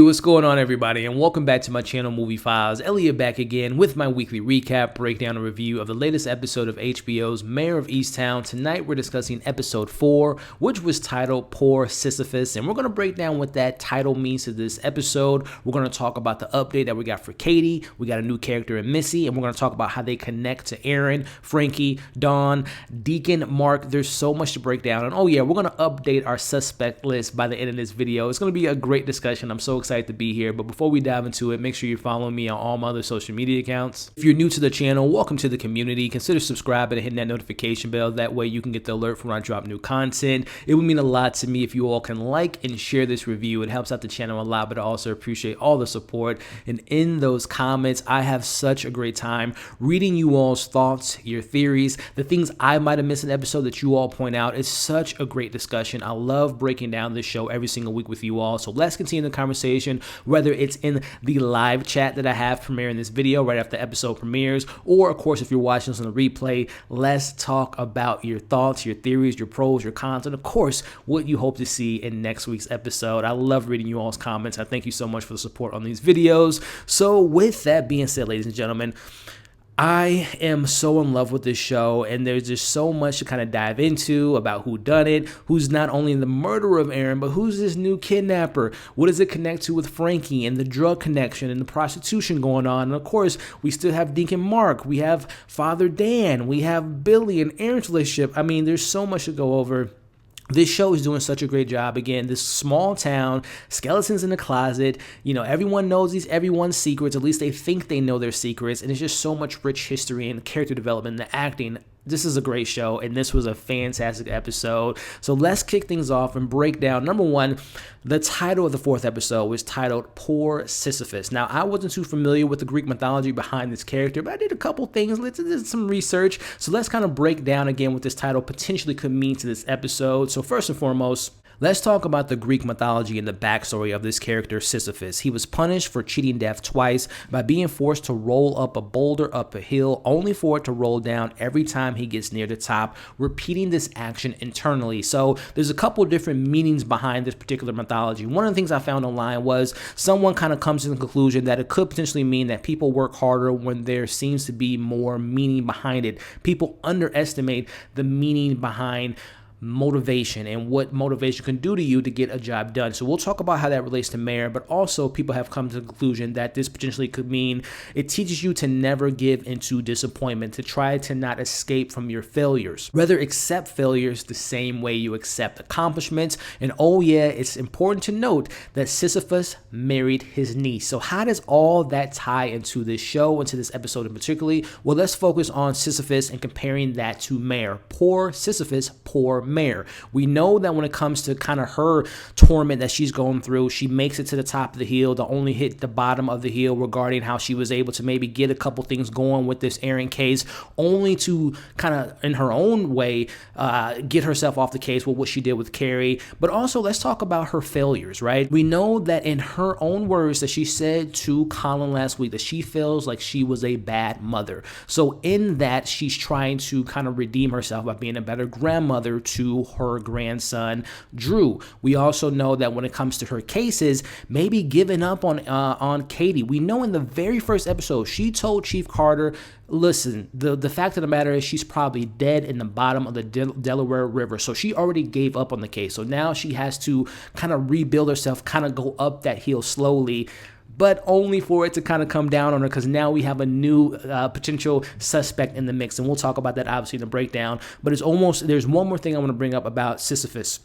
What's going on, everybody, and welcome back to my channel, Movie Files. Elliot back again with my weekly recap, breakdown, and review of the latest episode of HBO's Mare of Easttown. Tonight, we're discussing episode 4, which was titled Poor Sisyphus, and we're going to break down what that title means to this episode. We're going to talk about the update that we got for Katie. We got a new character in Missy, and we're going to talk about how they connect to Erin, Frankie, Dawn, Deacon Marks. There's so much to break down, and oh yeah, we're going to update our suspect list by the end of this video. It's going to be a great discussion. I'm so excited to be here, but before we dive into it, make sure you're following me on all my other social media accounts. If you're new to the channel, welcome to the community. Consider subscribing and hitting that notification bell. That way you can get the alert for when I drop new content. It would mean a lot to me if you all can like and share this review. It helps out the channel a lot, but I also appreciate all the support. And in those comments, I have such a great time reading you all's thoughts, your theories, the things I might have missed in an episode that you all point out. It's such a great discussion. I love breaking down this show every single week with you all. So let's continue the conversation, whether it's in the live chat that I have premiering this video right after the episode premieres, or of course if you're watching this on the replay. Let's talk about your thoughts, your theories, your pros, your cons, and of course what you hope to see in next week's episode. I love reading you all's comments. I thank you so much for the support on these videos. So with that being said, ladies and gentlemen, I am so in love with this show, and there's just so much to kind of dive into about who done it, who's not only the murderer of Erin, but who's this new kidnapper. What does it connect to with Frankie and the drug connection and the prostitution going on? And of course, we still have Deacon Marks, we have Father Dan, we have Billy and Erin's relationship. I mean, there's so much to go over. This show is doing such a great job. Again, this small town, skeletons in the closet, you know, everyone knows everyone's secrets. At least they think they know their secrets. And it's just so much rich history and character development and the acting. This is a great show, and this was a fantastic episode. So let's kick things off and break down. Number one, the title of the 4th episode was titled Poor Sisyphus. Now, I wasn't too familiar with the Greek mythology behind this character, but I did a couple things. Let's do some research. So let's kind of break down again what this title potentially could mean to this episode. So first and foremost, let's talk about the Greek mythology and the backstory of this character, Sisyphus. He was punished for cheating death twice by being forced to roll up a boulder up a hill, only for it to roll down every time he gets near the top, repeating this action internally. So there's a couple different meanings behind this particular mythology. One of the things I found online was someone kind of comes to the conclusion that it could potentially mean that people work harder when there seems to be more meaning behind it. People underestimate the meaning behind motivation and what motivation can do to you to get a job done. So we'll talk about how that relates to Mare, but also people have come to the conclusion that this potentially could mean it teaches you to never give into disappointment, to try to not escape from your failures, rather accept failures the same way you accept accomplishments. And oh yeah, it's important to note that Sisyphus married his niece. So how does all that tie into this show, into this episode in particular? Well, let's focus on Sisyphus and comparing that to Mare. Poor Sisyphus, poor Mare. We know that when it comes to kind of her torment that she's going through, she makes it to the top of the hill to only hit the bottom of the hill regarding how she was able to maybe get a couple things going with this Erin case, only to kind of in her own way get herself off the case with what she did with Carrie. But also let's talk about her failures, right? We know that in her own words that she said to Colin last week that she feels like she was a bad mother. So in that, she's trying to kind of redeem herself by being a better grandmother to her grandson, Drew. We also know that when it comes to her cases, maybe giving up on Katie. We know in the very first episode, she told Chief Carter, listen, the fact of the matter is she's probably dead in the bottom of the Delaware River. So she already gave up on the case. So now she has to kind of rebuild herself, kind of go up that hill slowly, but only for it to kind of come down on her, because now we have a new potential suspect in the mix. And we'll talk about that obviously in the breakdown. But there's one more thing I want to bring up about Sisyphus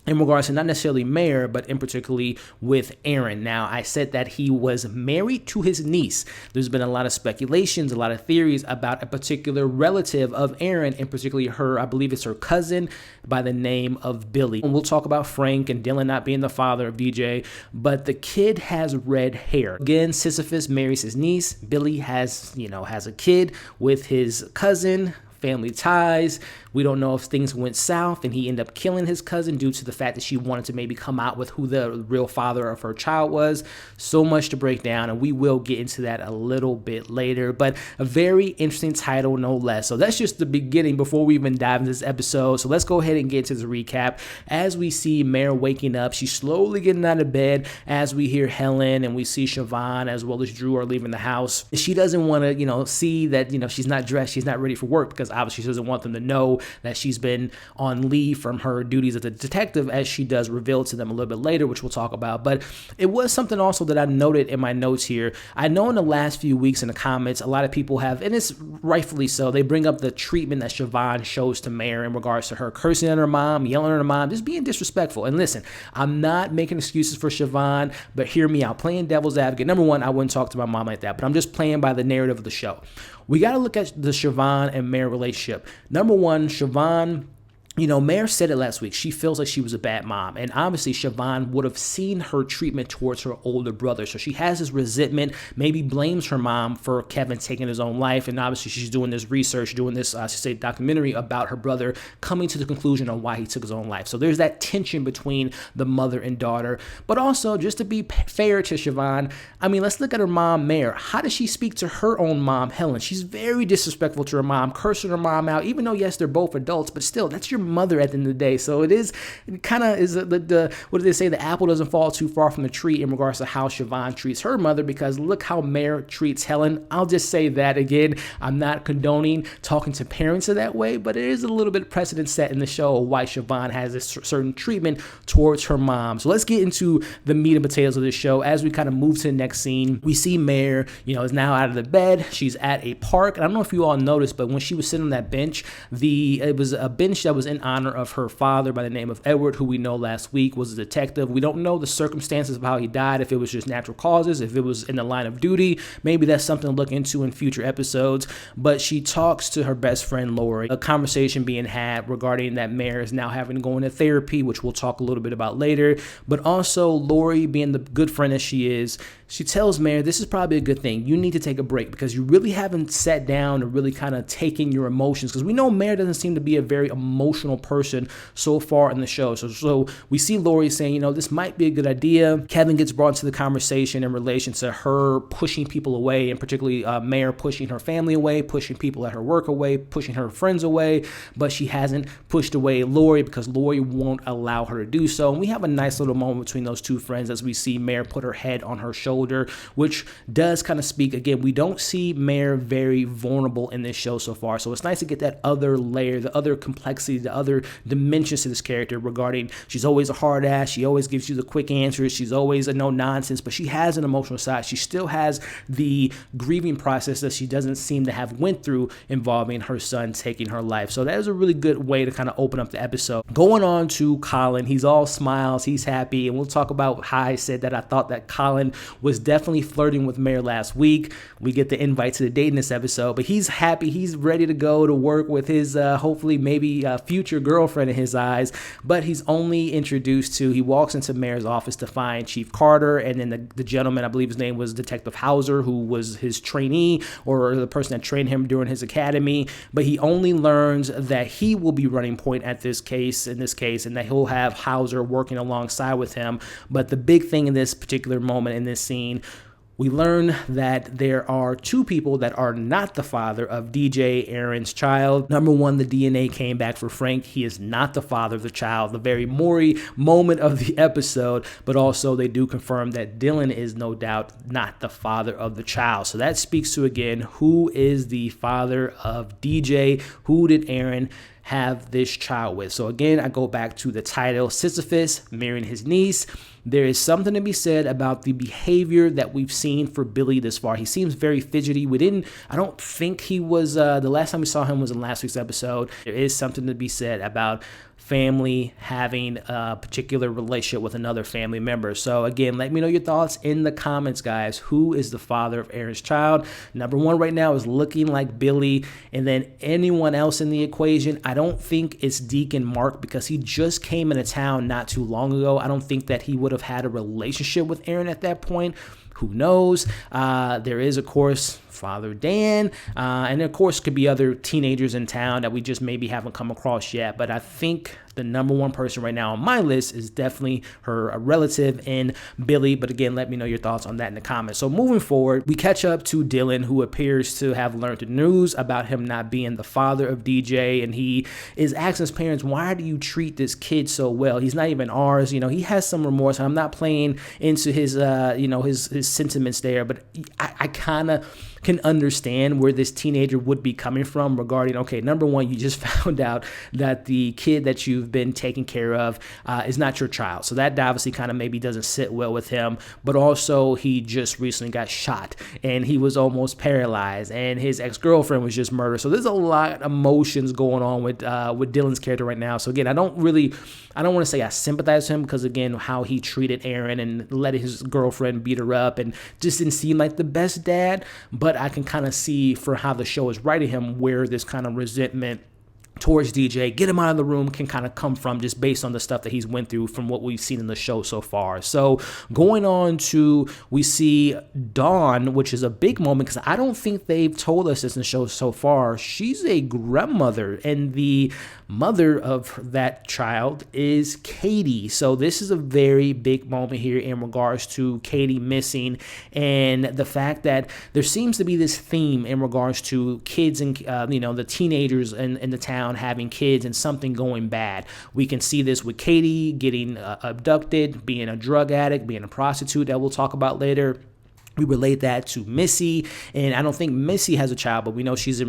in regards to not necessarily Mare, but in particularly with Erin. Now, I said that he was married to his niece. There's been a lot of speculations, a lot of theories about a particular relative of Erin, and particularly her, I believe it's her cousin by the name of Billy. And we'll talk about Frank and Dylan not being the father of VJ, but the kid has red hair. Again, Sisyphus marries his niece. Billy has a kid with his cousin. Family ties. We don't know if things went south and he ended up killing his cousin due to the fact that she wanted to maybe come out with who the real father of her child was. So much to break down, and we will get into that a little bit later, but a very interesting title no less. So that's just the beginning before we even dive into this episode. So let's go ahead and get into the recap. As we see Mare waking up, she's slowly getting out of bed as we hear Helen and we see Siobhan as well as Drew are leaving the house. She doesn't want to, see that, she's not dressed, she's not ready for work, because obviously she doesn't want them to know that she's been on leave from her duties as a detective, as she does reveal to them a little bit later, which we'll talk about. But it was something also that I noted in my notes here. I know in the last few weeks in the comments, a lot of people have, and it's rightfully so, they bring up the treatment that Siobhan shows to Mare in regards to her cursing at her mom, yelling at her mom, just being disrespectful. And listen, I'm not making excuses for Siobhan, but hear me out. Playing devil's advocate. Number one, I wouldn't talk to my mom like that, but I'm just playing by the narrative of the show. We got to look at the Siobhan and Mare relationship. Number one, Siobhan, Mare said it last week. She feels like she was a bad mom. And obviously, Siobhan would have seen her treatment towards her older brother. So she has this resentment, maybe blames her mom for Kevin taking his own life. And obviously, she's doing this research, doing this, documentary about her brother, coming to the conclusion on why he took his own life. So there's that tension between the mother and daughter. But also, just to be fair to Siobhan, let's look at her mom, Mare. How does she speak to her own mom, Helen? She's very disrespectful to her mom, cursing her mom out, even though, yes, they're both adults, but still, that's your mother at the end of the day. So it kind of is the what do they say, the apple doesn't fall too far from the tree in regards to how Siobhan treats her mother, because look how Mare treats Helen. I'll just say that again, I'm not condoning talking to parents in that way, but it is a little bit of precedent set in the show why Siobhan has this certain treatment towards her mom. So let's get into the meat and potatoes of this show. As we kind of move to the next scene, we see Mare, is now out of the bed. She's at a park, and I don't know if you all noticed, but when she was sitting on that bench, it was a bench that was in honor of her father by the name of Edward, who we know last week was a detective. We don't know the circumstances of how he died, if it was just natural causes, if it was in the line of duty. Maybe that's something to look into in future episodes. But she talks to her best friend Lori, a conversation being had regarding that Mare is now having to go into therapy, which we'll talk a little bit about later. But also Lori, being the good friend that she is, she tells Mare, this is probably a good thing. You need to take a break because you really haven't sat down and really kind of taken your emotions, because we know Mare doesn't seem to be a very emotional person so far in the show. So we see Lori saying, this might be a good idea. Kevin gets brought into the conversation in relation to her pushing people away, and particularly Mare pushing her family away, pushing people at her work away, pushing her friends away, but she hasn't pushed away Lori because Lori won't allow her to do so. And we have a nice little moment between those two friends as we see Mare put her head on her shoulder, which does kind of speak. Again, we don't see Mare very vulnerable in this show so far, so it's nice to get that other layer, the other complexity, the other dimensions to this character regarding she's always a hard ass, she always gives you the quick answers, she's always a no nonsense, but she has an emotional side. She still has the grieving process that she doesn't seem to have went through involving her son taking her life. So that is a really good way to kind of open up the episode. Going on to Colin, he's all smiles, he's happy, and we'll talk about how I said that I thought that Colin was definitely flirting with Mare last week. We get the invite to the date in this episode, but he's happy, he's ready to go to work with his hopefully maybe future girlfriend in his eyes. But he's only introduced to, he walks into Mare's office to find Chief Carter, and then the gentleman, I believe his name was Detective Hauser, who was his trainee or the person that trained him during his academy. But he only learns that he will be running point at this case, and that he'll have Hauser working alongside with him. But the big thing in this particular moment in this scene, we learn that there are two people that are not the father of DJ, Erin's child. Number one, the DNA came back for Frank. He is not the father of the child, the very Maury moment of the episode. But also they do confirm that Dylan is no doubt not the father of the child. So that speaks to, again, who is the father of DJ? Who did Erin have this child with? So again, I go back to the title, Sisyphus marrying his niece. There is something to be said about the behavior that we've seen for Billy this far. He seems very fidgety. I don't think he was, the last time we saw him was in last week's episode. There is something to be said about family having a particular relationship with another family member. So again, let me know your thoughts in the comments, guys. Who is the father of Erin's child? Number one right now is looking like Billy. And then anyone else in the equation, I don't think it's Deacon Marks, because he just came into town not too long ago. I don't think that he would have had a relationship with Erin at that point. Who knows? There is, of course, Father Dan, and of course could be other teenagers in town that we just maybe haven't come across yet. But I think the number one person right now on my list is definitely her relative in Billy. But again, let me know your thoughts on that in the comments. So moving forward, we catch up to Dylan, who appears to have learned the news about him not being the father of DJ, and he is asking his parents, why do you treat this kid so well? He's not even ours. He has some remorse. I'm not playing into his his sentiments there, but I kind of can understand where this teenager would be coming from regarding, okay, number one, you just found out that the kid that you've been taking care of is not your child. So that obviously kind of maybe doesn't sit well with him. But also, he just recently got shot and he was almost paralyzed, and his ex-girlfriend was just murdered. So there's a lot of emotions going on with Dylan's character right now. So again, I don't want to say I sympathize with him, because again, how he treated Erin and let his girlfriend beat her up and just didn't seem like the best dad. But I can kind of see, for how the show is writing him, where this kind of resentment towards DJ, get him out of the room, can kind of come from, just based on the stuff that he's went through from what we've seen in the show so far. So going on to, we see Dawn, which is a big moment, because I don't think they've told us this in the show so far. She's a grandmother, and the mother of that child is Katie. So this is a very big moment here in regards to Katie missing, and the fact that there seems to be this theme in regards to kids and the teenagers in the town having kids and something going bad. We can see this with Katie getting abducted, being a drug addict, being a prostitute that we'll talk about later. We relate that to Missy, and I don't think Missy has a child, but we know she's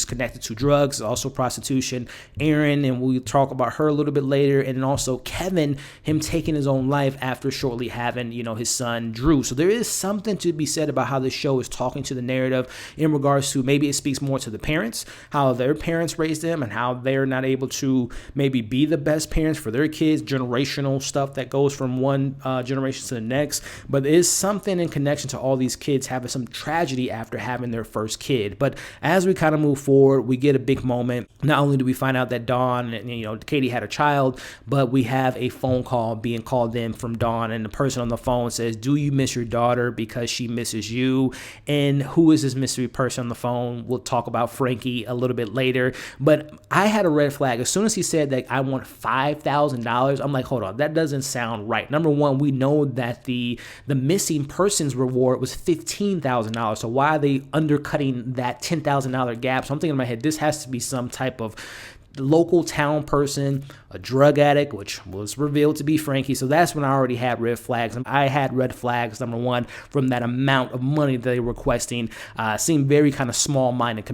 connected to drugs, also prostitution. Erin, and we'll talk about her a little bit later, and then also Kevin, him taking his own life after shortly having, his son Drew. So there is something to be said about how the show is talking to the narrative in regards to, maybe it speaks more to the parents, how their parents raised them, and how they're not able to maybe be the best parents for their kids, generational stuff that goes from one generation to the next. But there is something in connection to all these kids having some tragedy after having their first kid. But as we kind of move forward, we get a big moment. Not only do we find out that Dawn and Katie had a child, but we have a phone call being called in from Dawn, and the person on the phone says, do you miss your daughter? Because she misses you. And who is this mystery person on the phone? We'll talk about Frankie a little bit later. But I had a red flag as soon as he said that I want $5,000. I'm like, hold on, that doesn't sound right. Number one, we know that the missing persons reward was $15,000. So why are they undercutting that $10,000 gap? So I'm thinking in my head, this has to be some type of local town person, a drug addict, which was revealed to be Frankie. So that's when I already had red flags. I had red flags, number one, from that amount of money that they were requesting. Seemed very kind of small-minded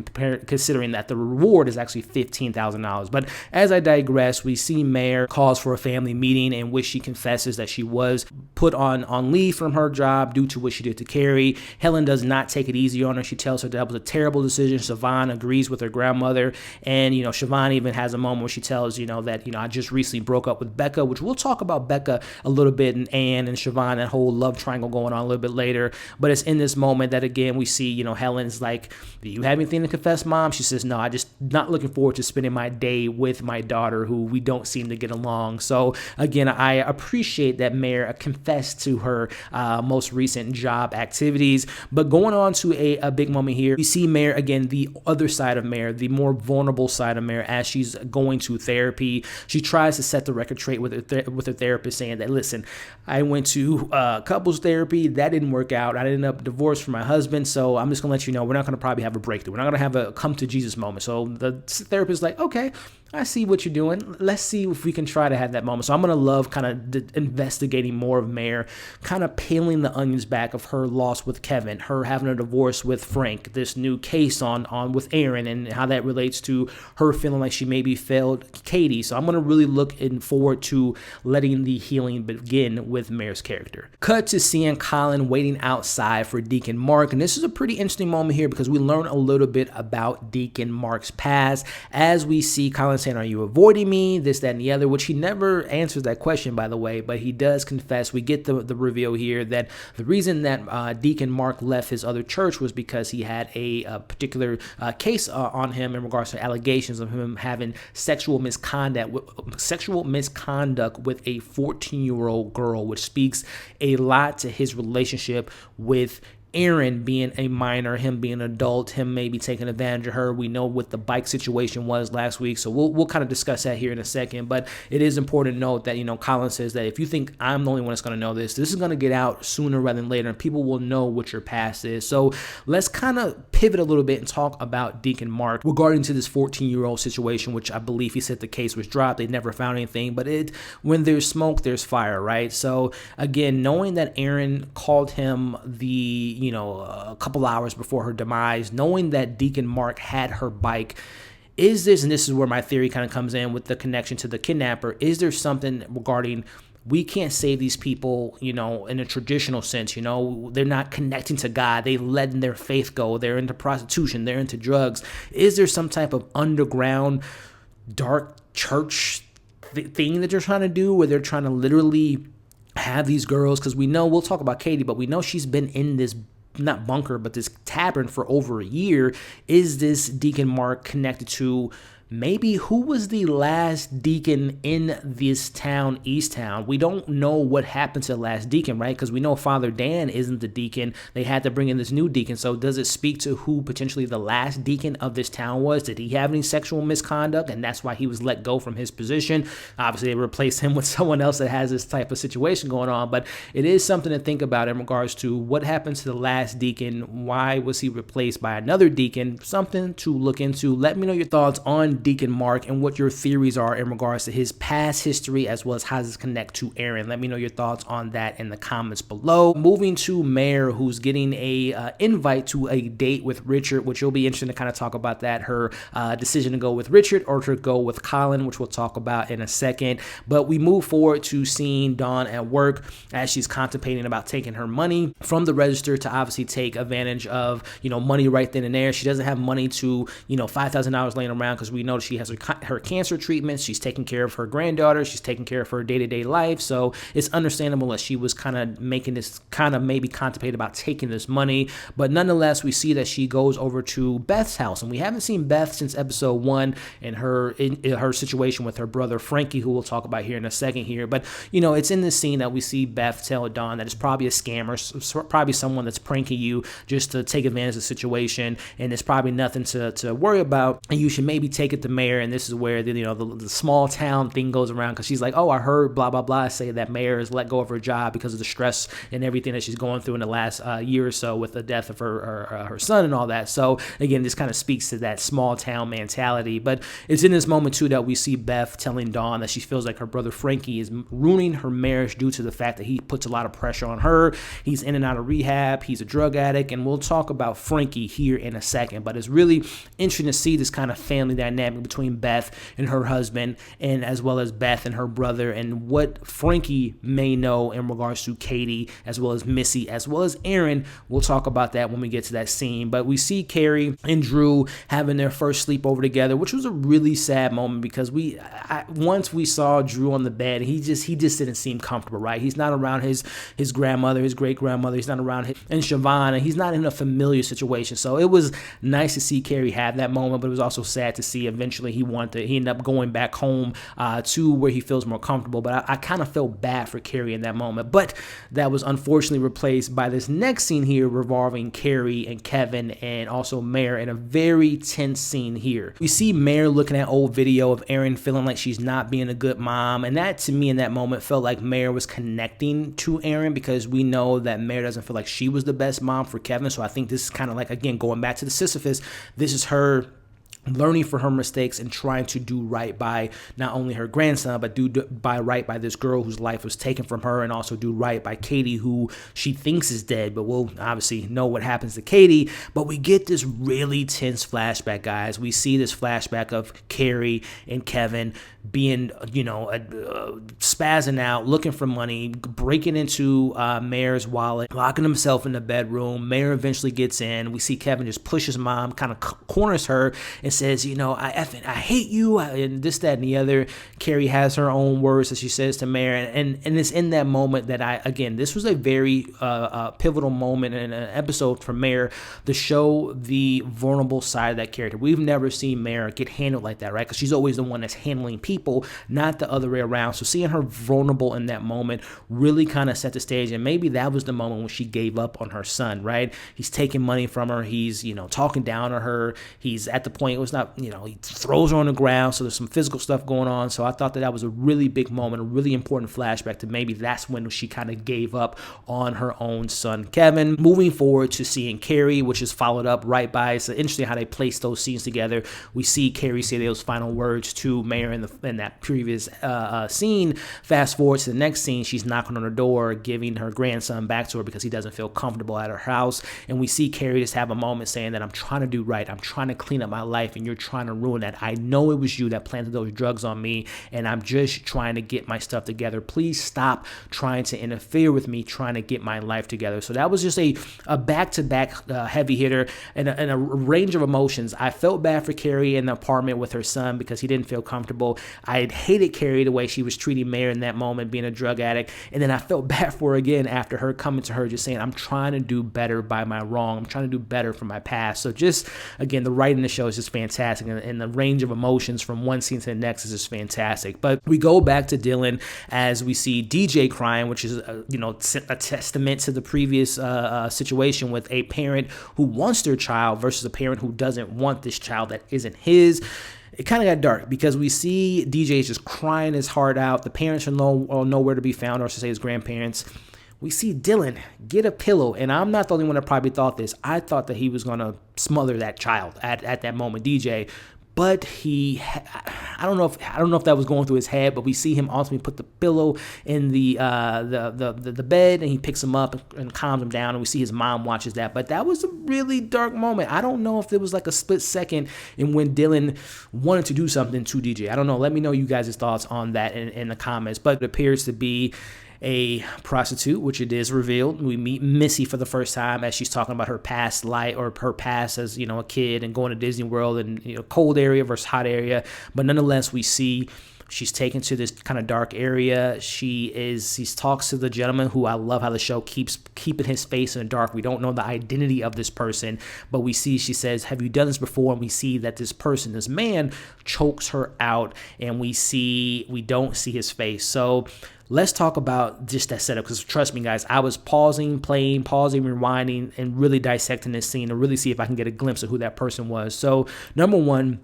considering that the reward is actually $15,000. But as I digress, we see Mare calls for a family meeting in which she confesses that she was put on leave from her job due to what she did to Carrie. Helen does not take it easy on her. She tells her that was a terrible decision. Siobhan agrees with her grandmother, and Siobhan even has a moment where she tells that I just recently broke up with Becca, which we'll talk about Becca a little bit, and Anne and Siobhan, that whole love triangle going on a little bit later. But it's in this moment that again we see Helen's like, do you have anything to confess, Mom? She says, no, I just not looking forward to spending my day with my daughter, who we don't seem to get along. So again, I appreciate that Mare confessed to her most recent job activities. But going on to a big moment here, we see Mare again, the other side of Mare, the more vulnerable side of Mare, as she's going to therapy. She tries to set the record straight with her therapist, saying that, listen, I went to couples therapy, that didn't work out. I ended up divorced from my husband, so I'm just gonna let you know we're not gonna probably have a breakthrough. We're not gonna have a come to Jesus moment. So the therapist is like, okay, I see what you're doing. Let's see if we can try to have that moment. So I'm going to love kind of investigating more of Mare, kind of peeling the onions back of her loss with Kevin, her having a divorce with Frank, this new case on with Erin, and how that relates to her feeling like she maybe failed Katie. So I'm going to really look forward to letting the healing begin with Mare's character. Cut to seeing Colin waiting outside for Deacon Mark. And this is a pretty interesting moment here because we learn a little bit about Deacon Mark's past as we see Colin Colin saying, are you avoiding me? This, that, and the other, which he never answers that question, by the way, but he does confess. We get the reveal here that the reason that Deacon Mark left his other church was because he had a particular case on him in regards to allegations of him having sexual misconduct with a 14-year-old girl, which speaks a lot to his relationship with Erin being a minor, him being an adult, him maybe taking advantage of her. We know what the bike situation was last week, so we'll kind of discuss that here in a second. But it is important to note that, Colin says that if you think I'm the only one that's going to know this is going to get out sooner rather than later, and people will know what your past is. So let's kind of pivot a little bit and talk about Deacon Mark regarding to this 14-year-old situation, which I believe he said the case was dropped. They never found anything, but when there's smoke, there's fire, right? So again, knowing that Erin called him a couple hours before her demise, knowing that Deacon Mark had her bike, and this is where my theory kind of comes in with the connection to the kidnapper, is there something regarding we can't save these people, in a traditional sense, they're not connecting to God. They letting their faith go. They're into prostitution. They're into drugs. Is there some type of underground dark church thing that they're trying to do where they're trying to literally have these girls? Because we know, we'll talk about Katie, but we know she's been in this not bunker, but this tavern for over a year. Is this Deacon Mark connected to maybe who was the last deacon in this town, Easttown? We don't know what happened to the last deacon, right? Because we know Father Dan isn't the deacon. They had to bring in this new deacon. So does it speak to who potentially the last deacon of this town was? Did he have any sexual misconduct, and that's why he was let go from his position? Obviously, they replaced him with someone else that has this type of situation going on. But it is something to think about in regards to what happened to the last deacon. Why was he replaced by another deacon? Something to look into. Let me know your thoughts on Deacon Mark and what your theories are in regards to his past history, as well as how does this connect to Erin. Let me know your thoughts on that in the comments below. Moving to Mare, who's getting a invite to a date with Richard, which will be interesting to kind of talk about that, her decision to go with Richard or to go with Colin, which we'll talk about in a second. But we move forward to seeing Dawn at work as she's contemplating about taking her money from the register to obviously take advantage of money right then and there. She doesn't have money to $5,000 laying around, because we know she has her cancer treatments. She's taking care of her granddaughter. She's taking care of her day-to-day life. So it's understandable that she was kind of making this, kind of maybe contemplate about taking this money. But nonetheless, we see that she goes over to Beth's house, and we haven't seen Beth since episode 1 and in her situation with her brother Frankie, who we'll talk about here in a second here. But it's in this scene that we see Beth tell Dawn that it's probably a scammer, probably someone that's pranking you just to take advantage of the situation, and it's probably nothing to worry about, and you should maybe take it to Mare. And this is where the small town thing goes around, because she's like, oh, I heard blah blah blah say that Mare has let go of her job because of the stress and everything that she's going through in the last year or so with the death of her son and all that. So again, this kind of speaks to that small town mentality. But it's in this moment too that we see Beth telling Dawn that she feels like her brother Frankie is ruining her marriage due to the fact that he puts a lot of pressure on her. He's in and out of rehab. He's a drug addict, and we'll talk about Frankie here in a second. But it's really interesting to see this kind of family dynamic between Beth and her husband, and as well as Beth and her brother, and what Frankie may know in regards to Katie, as well as Missy, as well as Erin. We'll talk about that when we get to that scene. But we see Carrie and Drew having their first sleepover together, which was a really sad moment, because once we saw Drew on the bed, he just didn't seem comfortable, right? He's not around his grandmother, his great grandmother. He's not around and Siobhan, and he's not in a familiar situation. So it was nice to see Carrie have that moment, but it was also sad to see eventually he ended up going back home to where he feels more comfortable. But I kind of felt bad for Carrie in that moment. But that was unfortunately replaced by this next scene here revolving Carrie and Kevin and also Mare, in a very tense scene here. We see Mare looking at old video of Erin feeling like she's not being a good mom. And that, to me, in that moment felt like Mare was connecting to Erin, because we know that Mare doesn't feel like she was the best mom for Kevin. So I think this is kind of like, again, going back to the Sisyphus, this is her learning from her mistakes and trying to do right by not only her grandson, but do right by this girl whose life was taken from her, and also do right by Katie, who she thinks is dead. But we'll obviously know what happens to Katie. But we get this really tense flashback, guys. We see this flashback of Carrie and Kevin being, spazzing out, looking for money, breaking into Mare's wallet, locking himself in the bedroom. Mare eventually gets in. We see Kevin just push his mom, kind of corners her, and says, I hate you, and this, that, and the other. Carrie has her own words that she says to Mare, and it's in that moment that this was a very pivotal moment in an episode for Mare to show the vulnerable side of that character. We've never seen Mare get handled like that, right? Because she's always the one that's handling people, not the other way around. So seeing her vulnerable in that moment really kind of set the stage, and maybe that was the moment when she gave up on her son, right? He's taking money from her. He's, talking down to her. He's at the point, it was not, he throws her on the ground. So there's some physical stuff going on. So I thought that was a really big moment, a really important flashback to maybe that's when she kind of gave up on her own son, Kevin. Moving forward to seeing Carrie, which is followed up right by, it's interesting how they place those scenes together. We see Carrie say those final words to Mare in that previous scene. Fast forward to the next scene, she's knocking on her door, giving her grandson back to her because he doesn't feel comfortable at her house. And we see Carrie just have a moment saying that I'm trying to do right. I'm trying to clean up my life, and you're trying to ruin that. I know it was you that planted those drugs on me, and I'm just trying to get my stuff together. Please stop trying to interfere with me, trying to get my life together. So that was just a back-to-back heavy hitter and a range of emotions. I felt bad for Carrie in the apartment with her son because he didn't feel comfortable. I had hated Carrie the way she was treating Mare in that moment, being a drug addict. And then I felt bad for her again after her coming to her just saying, I'm trying to do better by my wrong. I'm trying to do better for my past. So just, again, the writing in the show is just fantastic. And the range of emotions from one scene to the next is just fantastic. But we go back to Dylan as we see DJ crying, which is, a testament to the previous situation with a parent who wants their child versus a parent who doesn't want this child that isn't his. It kind of got dark because we see DJ just crying his heart out. The parents are nowhere to be found, or to say his grandparents. We see Dylan get a pillow, and I'm not the only one that probably thought this. I thought that he was going to smother that child at that moment, DJ. But I don't know if that was going through his head, but we see him ultimately put the pillow in the bed, and he picks him up and calms him down, and we see his mom watches that. But that was a really dark moment. I don't know if there was like a split second in when Dylan wanted to do something to DJ. I don't know. Let me know you guys' thoughts on that in the comments. But it appears to be a prostitute, which it is revealed. We meet Missy for the first time as she's talking about her past life, or her past as, a kid and going to Disney World and, cold area versus hot area. But nonetheless, we see she's taken to this kind of dark area. She talks to the gentleman who I love how the show keeps keeping his face in the dark. We don't know the identity of this person, but we see, she says, have you done this before? And we see that this person, this man, chokes her out, and we don't see his face. So let's talk about just that setup, because trust me, guys, I was pausing, rewinding, and really dissecting this scene to really see if I can get a glimpse of who that person was. So number one,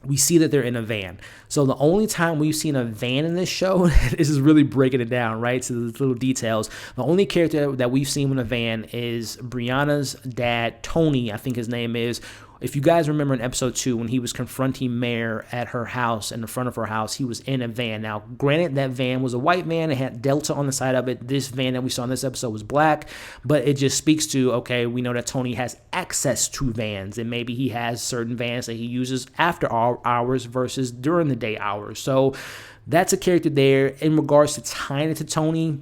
we see that they're in a van. So the only time we've seen a van in this show, this is really breaking it down, right, to the little details. The only character that we've seen in a van is Brianna's dad, Tony, I think his name is. If you guys remember in episode 2, when he was confronting Mare at her house, in the front of her house, he was in a van. Now, granted, that van was a white van. It had Delta on the side of it. This van that we saw in this episode was black, but it just speaks to, okay, we know that Tony has access to vans, and maybe he has certain vans that he uses after hours versus during the day hours. So that's a character there. In regards to tying it to Tony,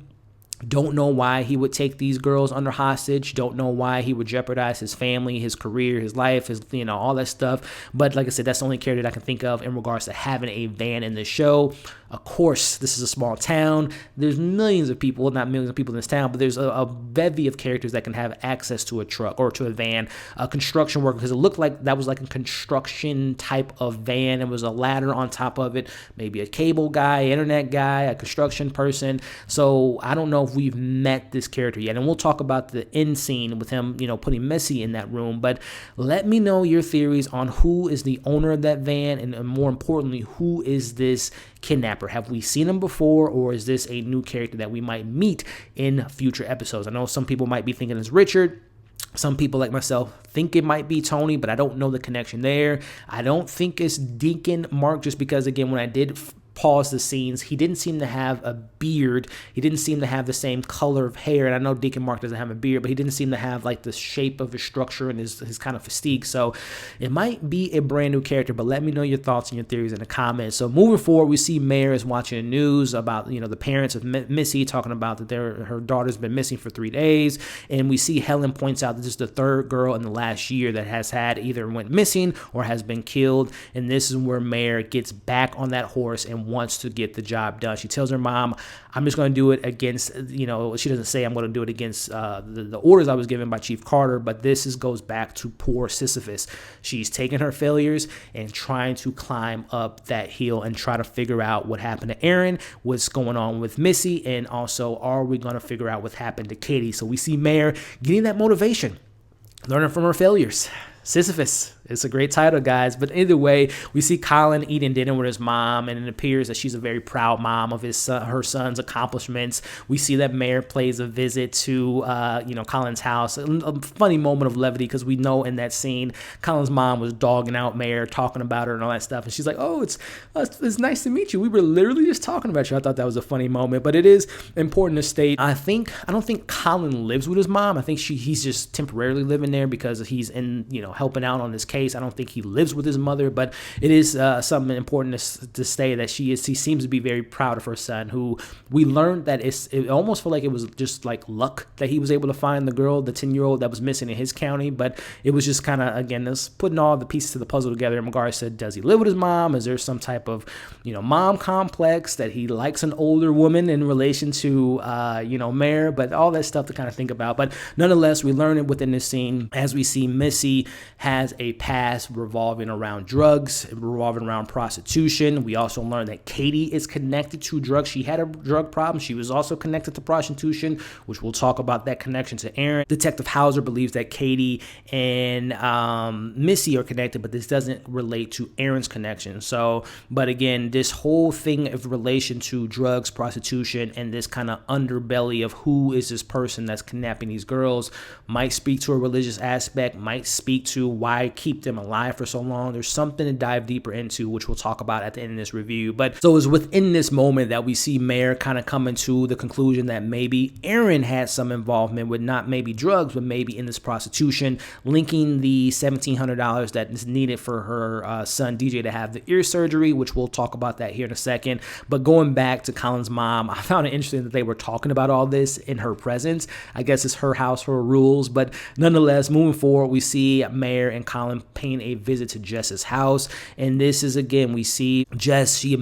don't know why he would take these girls under hostage. Don't know why he would jeopardize his family, his career, his life, his, all that stuff. But like I said, that's the only character that I can think of in regards to having a van in the show. Of course, this is a small town. There's millions of people, well, not millions of people in this town, but there's a bevy of characters that can have access to a truck or to a van. A construction worker, because it looked like that was like a construction type of van. It was a ladder on top of it, maybe a cable guy, internet guy, a construction person. So I don't know if we've met this character yet. And we'll talk about the end scene with him, putting Missy in that room. But let me know your theories on who is the owner of that van, and more importantly, who is this kidnapper? Have we seen him before, or is this a new character that we might meet in future episodes? I know some people might be thinking it's Richard. Some people like myself think it might be Tony, but I don't know the connection there. I don't think it's Deacon Marks, just because, again, when I did pause the scenes. He didn't seem to have a beard. He didn't seem to have the same color of hair. And I know Deacon Marks doesn't have a beard, but he didn't seem to have like the shape of his structure and his kind of physique. So it might be a brand new character, but let me know your thoughts and your theories in the comments. So moving forward, we see Mare is watching the news about, the parents of Missy talking about that her daughter's been missing for 3 days. And we see Helen points out that this is the third girl in the last year that has had either went missing or has been killed. And this is where Mare gets back on that horse and wants to get the job done. She tells her mom, I'm just going to do it against, she doesn't say I'm going to do it against the orders I was given by Chief Carter, but this goes back to poor Sisyphus. She's taking her failures and trying to climb up that hill and try to figure out what happened to Erin, what's going on with Missy, and also are we going to figure out what happened to Katie. So we see Mare getting that motivation, learning from her failures. Sisyphus. It's a great title, guys. But either way, we see Colin eating dinner with his mom, and it appears that she's a very proud mom of her son's accomplishments. We see that Mare plays a visit to, Colin's house. A funny moment of levity because we know in that scene, Colin's mom was dogging out Mare, talking about her and all that stuff. And she's like, "Oh, it's nice to meet you. We were literally just talking about you." I thought that was a funny moment. But it is important to state, I don't think Colin lives with his mom. I think he's just temporarily living there because he's in, helping out on this case. I don't think he lives with his mother, but it is something important to say that he seems to be very proud of her son, who we learned that it almost felt like it was just like luck that he was able to find the girl, the 10-year-old that was missing in his county. But it was just kind of, again, this putting all the pieces of the puzzle together in regards to, does he live with his mom? Is there some type of, mom complex that he likes an older woman in relation to, Mare? But all that stuff to kind of think about. But nonetheless, we learn it within this scene as we see Missy has a past revolving around drugs, revolving around prostitution. We also learned that Katie is connected to drugs. She had a drug problem. She was also connected to prostitution, which we'll talk about that connection to Erin. Detective Hauser believes that Katie and Missy are connected, but this doesn't relate to Erin's connection. So, but again, this whole thing of relation to drugs, prostitution, and this kind of underbelly of who is this person that's kidnapping these girls might speak to a religious aspect, might speak to why keep them alive for so long. There's something to dive deeper into, which we'll talk about at the end of this review. But so it's within this moment that we see Mare kind of coming to the conclusion that maybe Erin had some involvement with not maybe drugs, but maybe in this prostitution, linking the $1,700 that is needed for her son DJ to have the ear surgery, which we'll talk about that here in a second. But going back to Colin's mom, I found it interesting that they were talking about all this in her presence. I guess it's her house, her rules. But nonetheless, moving forward, we see Mare and Colin paying a visit to Jess's house. And this is, again, we see Jess, she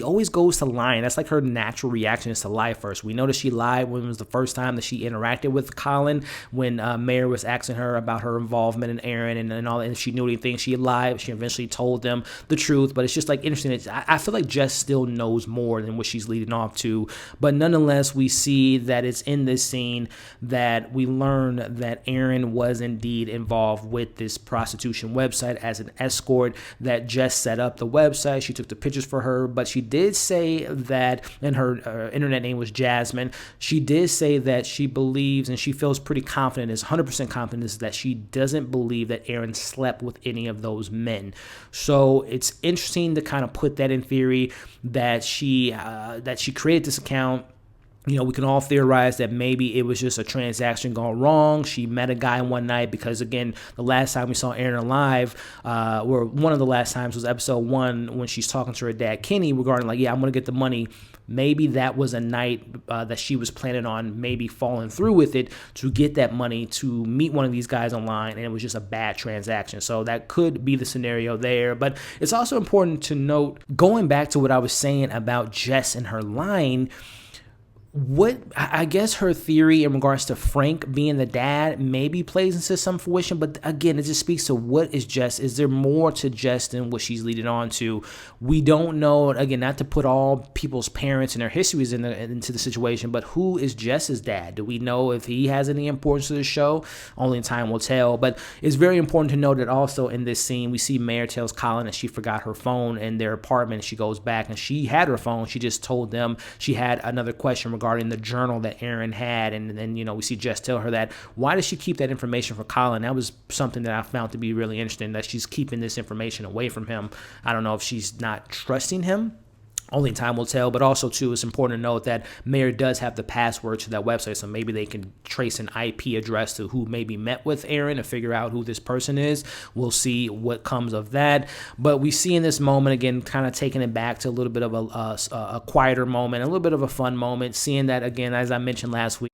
always goes to lying. That's like her natural reaction is to lie first. We noticed she lied when it was the first time that she interacted with Colin, when Mare was asking her about her involvement in Erin and all that. And if she knew anything, she lied. She eventually told them the truth. But it's just like interesting. I feel like Jess still knows more than what she's leading off to. But nonetheless, we see that it's in this scene that we learn that Erin was indeed involved with this prostitution website as an escort, that Jess set up the website. She took the pictures for her, but she did say that, and her internet name was Jasmine, she did say that she believes and she feels pretty confident, is 100% confident, is that she doesn't believe that Erin slept with any of those men. So it's interesting to kind of put that in theory that she created this account. We can all theorize that maybe it was just a transaction gone wrong. She met a guy one night because, again, the last time we saw Erin alive, or one of the last times was episode 1 when she's talking to her dad, Kenny, regarding like, yeah, I'm going to get the money. Maybe that was a night that she was planning on maybe following through with it to get that money to meet one of these guys online, and it was just a bad transaction. So that could be the scenario there. But it's also important to note, going back to what I was saying about Jess and her line, what I guess her theory in regards to Frank being the dad maybe plays into some fruition, but again, it just speaks to what is Jess. Is there more to Jess than what she's leading on to? We don't know. Again, not to put all people's parents and their histories into the situation, but who is Jess's dad? Do we know if he has any importance to the show? Only time will tell. But it's very important to know that also in this scene, we see Mare tells Colin that she forgot her phone in their apartment. She goes back and she had her phone. She just told them she had another question regarding the journal that Erin had, and then we see Jess tell her that. Why does she keep that information for Colin? That was something that I found to be really interesting, that she's keeping this information away from him. I don't know if she's not trusting him. Only time will tell, but also too, it's important to note that Mare does have the password to that website, so maybe they can trace an IP address to who maybe met with Erin and figure out who this person is. We'll see what comes of that. But we see in this moment, again, kind of taking it back to a little bit of a quieter moment, a little bit of a fun moment, seeing that, again, as I mentioned last week,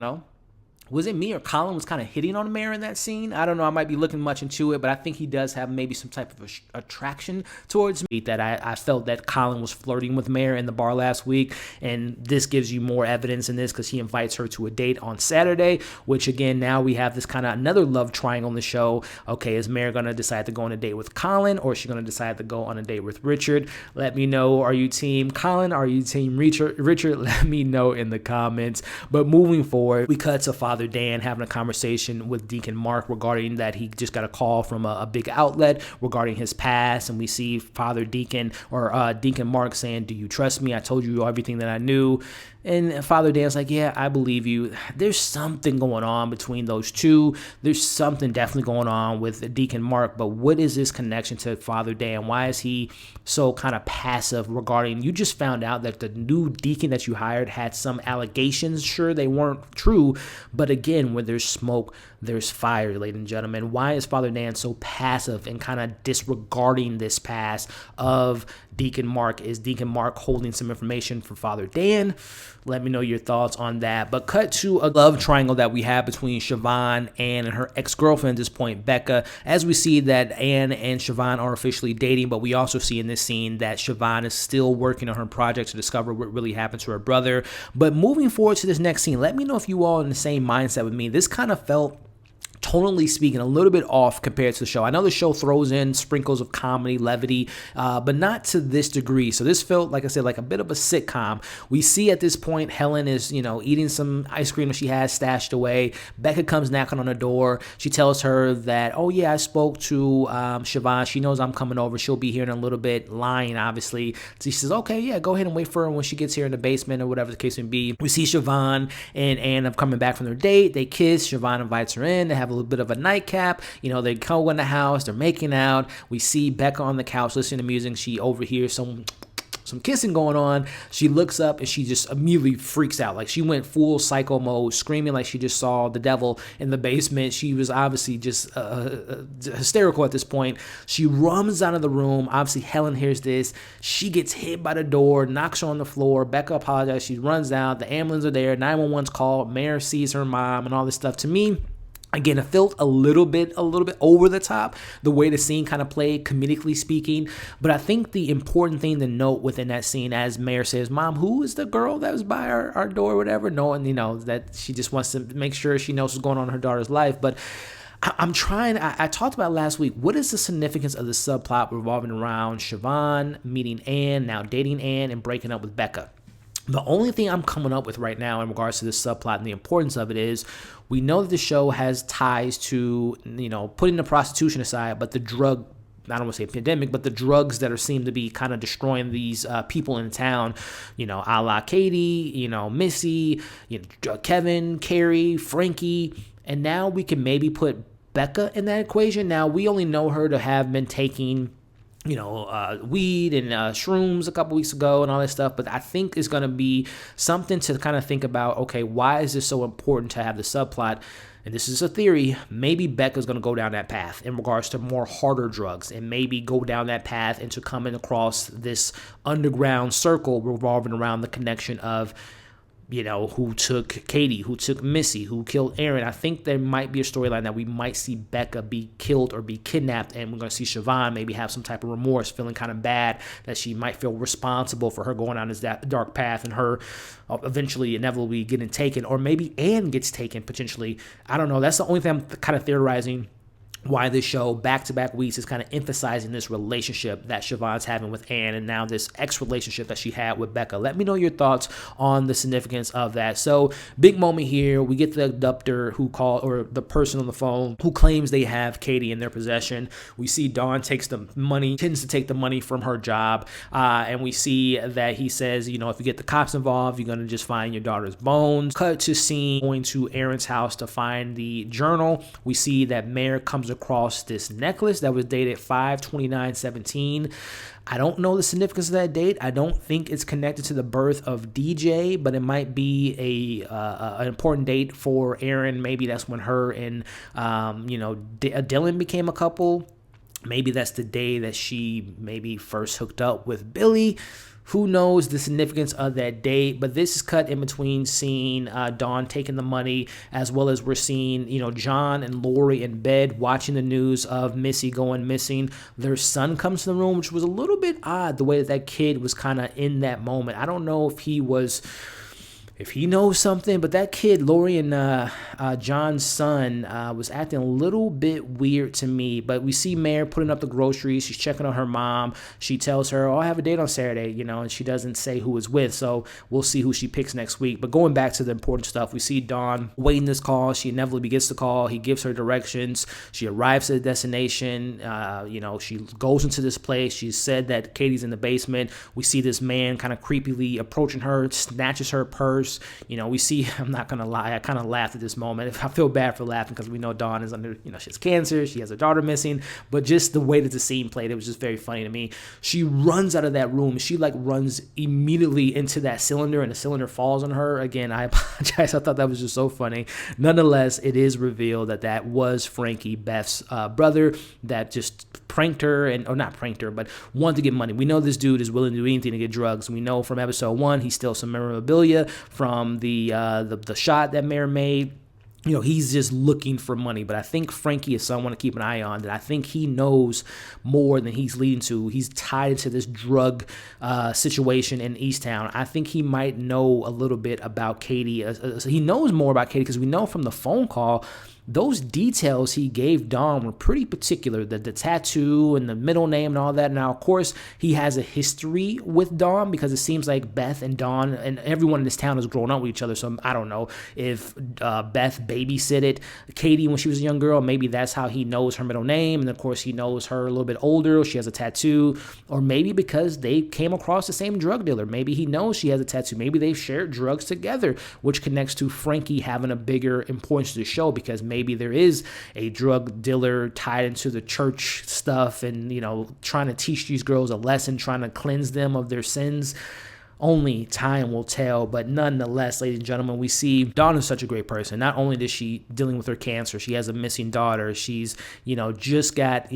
was it me or Colin was kind of hitting on Mare in that scene? I don't know. I might be looking much into it, but I think he does have maybe some type of attraction towards me. That I felt that Colin was flirting with Mare in the bar last week, and this gives you more evidence in this because he invites her to a date on Saturday, which again, now we have this kind of another love triangle on the show. Okay, is Mare going to decide to go on a date with Colin, or is she going to decide to go on a date with Richard? Let me know. Are you team Colin? Are you team Richard? Let me know in the comments. But moving forward, we cut to Father Dan having a conversation with Deacon Mark regarding that he just got a call from a big outlet regarding his past, and we see Father Deacon or Deacon Mark saying, "Do you trust me? I told you everything that I knew." And Father Dan's like, "Yeah, I believe you." There's something going on between those two. There's something definitely going on with Deacon Mark, but what is this connection to Father Dan? Why is he so kind of passive regarding, you just found out that the new deacon that you hired had some allegations. Sure, they weren't true, but again, when there's smoke, there's fire, ladies and gentlemen. Why is Father Dan so passive and kind of disregarding this past of Deacon Mark? Is Deacon Mark holding some information for Father Dan? Let me know your thoughts on that. But cut to a love triangle that we have between Siobhan, Ann, and her ex-girlfriend at this point, Becca, as we see that Ann and Siobhan are officially dating, but we also see in this scene that Siobhan is still working on her project to discover what really happened to her brother. But moving forward to this next scene, let me know if you all are in the same mindset with me. This kind of felt, tonally speaking, a little bit off compared to the show. I know the show throws in sprinkles of comedy, levity, but not to this degree. So this felt, like I said, like a bit of a sitcom. We see at this point Helen is, eating some ice cream that she has stashed away. Becca comes knocking on the door. She tells her that, "Oh yeah, I spoke to Siobhan. She knows I'm coming over. She'll be here in a little bit." Lying, obviously. So she says, "Okay, yeah, go ahead and wait for her when she gets here in the basement," or whatever the case may be. We see Siobhan and Ann are coming back from their date. They kiss. Siobhan invites her in. They have a little bit of a nightcap. They go in the house. They're making out. We see Becca on the couch listening to music. She overhears some kissing going on. She looks up and she just immediately freaks out. Like, she went full psycho mode, screaming like she just saw the devil in the basement. She was obviously just hysterical at this point. She runs out of the room. Obviously, Helen hears this. She gets hit by the door, knocks her on the floor. Becca apologizes. She runs out. The ambulance are there. 911's called. Mare sees her mom and all this stuff. To me, again, it felt a little bit over the top, the way the scene kind of played, comedically speaking. But I think the important thing to note within that scene, as Mare says, "Mom, who is the girl that was by our door," or whatever, knowing, that she just wants to make sure she knows what's going on in her daughter's life. But I talked about last week, what is the significance of the subplot revolving around Siobhan meeting Ann, now dating Ann, and breaking up with Becca? The only thing I'm coming up with right now in regards to this subplot and the importance of it is, we know that the show has ties to, putting the prostitution aside, but the drug, I don't want to say pandemic, but the drugs that seem to be kind of destroying these people in town, a la Katie, Missy, Kevin, Carrie, Frankie, and now we can maybe put Becca in that equation. Now, we only know her to have been taking weed and shrooms a couple weeks ago and all that stuff. But I think it's going to be something to kind of think about. Okay, why is this so important to have the subplot? And this is a theory. Maybe Becca's going to go down that path in regards to more harder drugs, and maybe go down that path into coming across this underground circle revolving around the connection of, who took Katie, who took Missy, who killed Erin. I think there might be a storyline that we might see Becca be killed or be kidnapped, and we're going to see Siobhan maybe have some type of remorse, feeling kind of bad that she might feel responsible for her going down this dark path and her eventually inevitably getting taken, or maybe Ann gets taken potentially. I don't know. That's the only thing I'm kind of theorizing, why this show back-to-back weeks is kind of emphasizing this relationship that Siobhan's having with Ann, and now this ex-relationship that she had with Becca. Let me know your thoughts on the significance of that. So, big moment here. We get the abductor or the person on the phone who claims they have Katie in their possession. We see Dawn tends to take the money from her job, and we see that he says, if you get the cops involved, you're going to just find your daughter's bones. Cut to scene going to Erin's house to find the journal. We see that Mare comes comes across this necklace that was dated 5/29/17. I don't know the significance of that date. I don't think it's connected to the birth of DJ, but it might be an important date for Erin. Maybe that's when her and Dylan became a couple. Maybe that's the day that she maybe first hooked up with Billy. Who knows the significance of that date? But this is cut in between seeing Dawn taking the money, as well as we're seeing, John and Lori in bed watching the news of Missy going missing. Their son comes to the room, which was a little bit odd, the way that kid was kind of in that moment. I don't know if he knows something, but that kid, Lori and John's son, was acting a little bit weird to me. But we see Mare putting up the groceries. She's checking on her mom. She tells her, I have a date on Saturday, and she doesn't say who it's with. So we'll see who she picks next week. But going back to the important stuff, we see Dawn waiting this call. She inevitably gets the call. He gives her directions. She arrives at the destination. She goes into this place. She said that Katie's in the basement. We see this man kind of creepily approaching her, snatches her purse. We see, I'm not going to lie, I kind of laughed at this moment. I feel bad for laughing because we know Dawn is under, she has cancer. She has her daughter missing. But just the way that the scene played, it was just very funny to me. She runs out of that room. She runs immediately into that cylinder, and the cylinder falls on her. Again, I apologize. I thought that was just so funny. Nonetheless, it is revealed that was Frankie, Beth's brother, that just pranked her, or not pranked her, but wanted to get money. We know this dude is willing to do anything to get drugs. We know from episode 1, he steals some memorabilia from the shot that Mare made. He's just looking for money. But I think Frankie is someone to keep an eye on, that I think he knows more than he's leading to. He's tied to this drug situation in Easttown. I think he might know a little bit about Katie. He knows more about Katie because we know from the phone call, those details he gave Dawn were pretty particular, the tattoo and the middle name and all that. Now, of course, he has a history with Dawn because it seems like Beth and Dawn and everyone in this town has grown up with each other. So I don't know if Beth babysitted Katie when she was a young girl. Maybe that's how he knows her middle name. And of course, he knows her a little bit older. She has a tattoo. Or maybe because they came across the same drug dealer. Maybe he knows she has a tattoo. Maybe they've shared drugs together, which connects to Frankie having a bigger importance to the show, because maybe there is a drug dealer tied into the church stuff and, trying to teach these girls a lesson, trying to cleanse them of their sins. Only time will tell. But nonetheless, ladies and gentlemen, we see Dawn is such a great person. Not only is she dealing with her cancer, she has a missing daughter. She's, just got,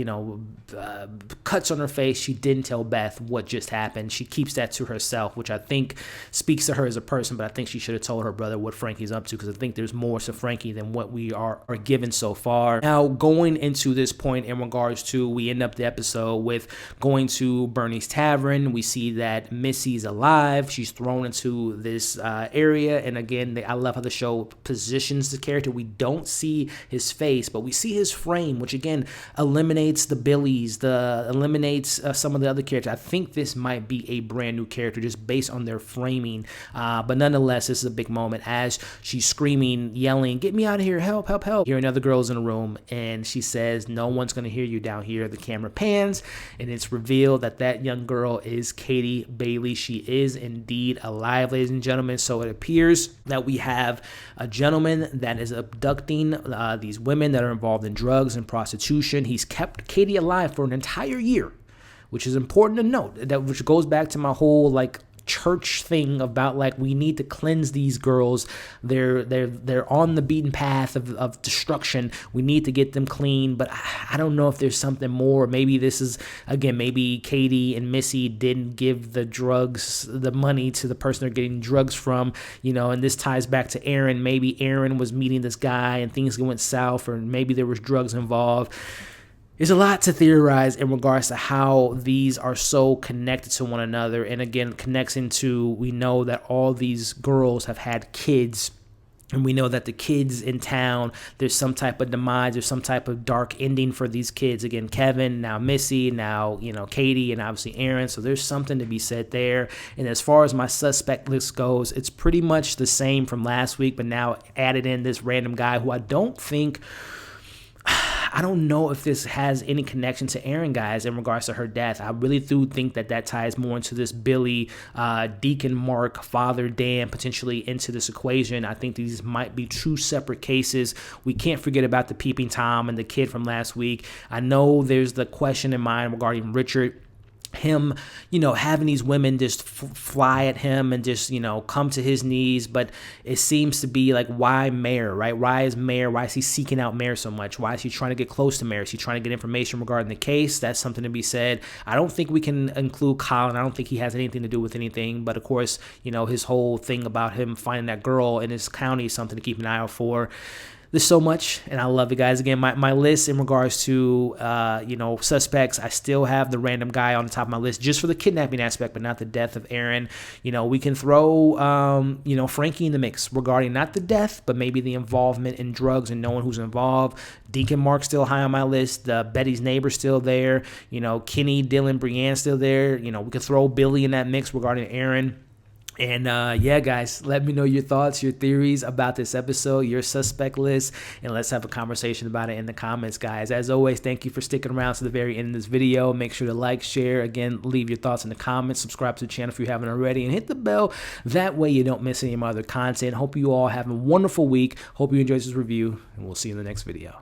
cuts on her face. She didn't tell Beth what just happened. She keeps that to herself, which I think speaks to her as a person. But I think she should have told her brother what Frankie's up to, because I think there's more to Frankie than what we are given so far. Now, going into this point in regards to, we end up the episode with going to Bernie's Tavern. We see that Missy's alive. She's thrown into this area, and again, I love how the show positions the character. We don't see his face, but we see his frame, which again eliminates the Billies, eliminates some of the other characters. I think this might be a brand new character just based on their framing, but nonetheless, this is a big moment as she's screaming, yelling, "Get me out of here, help, help, help." Here another girl's in the room, and she says, "No one's going to hear you down here." The camera pans, and it's revealed that young girl is Katie Bailey. She is indeed alive, ladies and gentlemen. So it appears that we have a gentleman that is abducting these women that are involved in drugs and prostitution. He's kept Katie alive for an entire year, which is important to note, which goes back to my whole church thing about we need to cleanse these girls. They're on the beaten path of destruction. We need to get them clean. But I don't know if there's something more. Maybe this is, again, maybe Katie and Missy didn't give the money to the person they're getting drugs from, and this ties back to Erin. Maybe Erin was meeting this guy and things went south, or maybe there was drugs involved. There's a lot to theorize in regards to how these are so connected to one another. And again, connects into, we know that all these girls have had kids. And we know that the kids in town, there's some type of demise, there's some type of dark ending for these kids. Again, Kevin, now Missy, now, Katie, and obviously Erin. So there's something to be said there. And as far as my suspect list goes, it's pretty much the same from last week, but now added in this random guy who I don't think... I don't know if this has any connection to Erin, guys, in regards to her death. I really do think that ties more into this Billy, Deacon Mark, Father Dan, potentially into this equation. I think these might be two separate cases. We can't forget about the peeping Tom and the kid from last week. I know there's the question in mind regarding Richard, him, having these women just fly at him and just, come to his knees. But it seems to be like, why Mare, right? Why is he seeking out Mare so much? Why is he trying to get close to Mare? Is he trying to get information regarding the case? That's something to be said. I don't think we can include Colin. I don't think he has anything to do with anything. But of course, his whole thing about him finding that girl in his county is something to keep an eye out for. There's so much, and I love it, guys. Again, my list in regards to, suspects, I still have the random guy on the top of my list just for the kidnapping aspect, but not the death of Erin. We can throw, Frankie in the mix regarding not the death, but maybe the involvement in drugs and knowing who's involved. Deacon Marks still high on my list. Betty's neighbor still there. Kenny, Dylan, Brienne still there. We could throw Billy in that mix regarding Erin. And yeah, guys, let me know your thoughts, your theories about this episode, your suspect list, and let's have a conversation about it in the comments, guys. As always, thank you for sticking around to the very end of this video. Make sure to like, share, again, leave your thoughts in the comments, subscribe to the channel if you haven't already, and hit the bell. That way you don't miss any of my other content. Hope you all have a wonderful week. Hope you enjoyed this review, and we'll see you in the next video.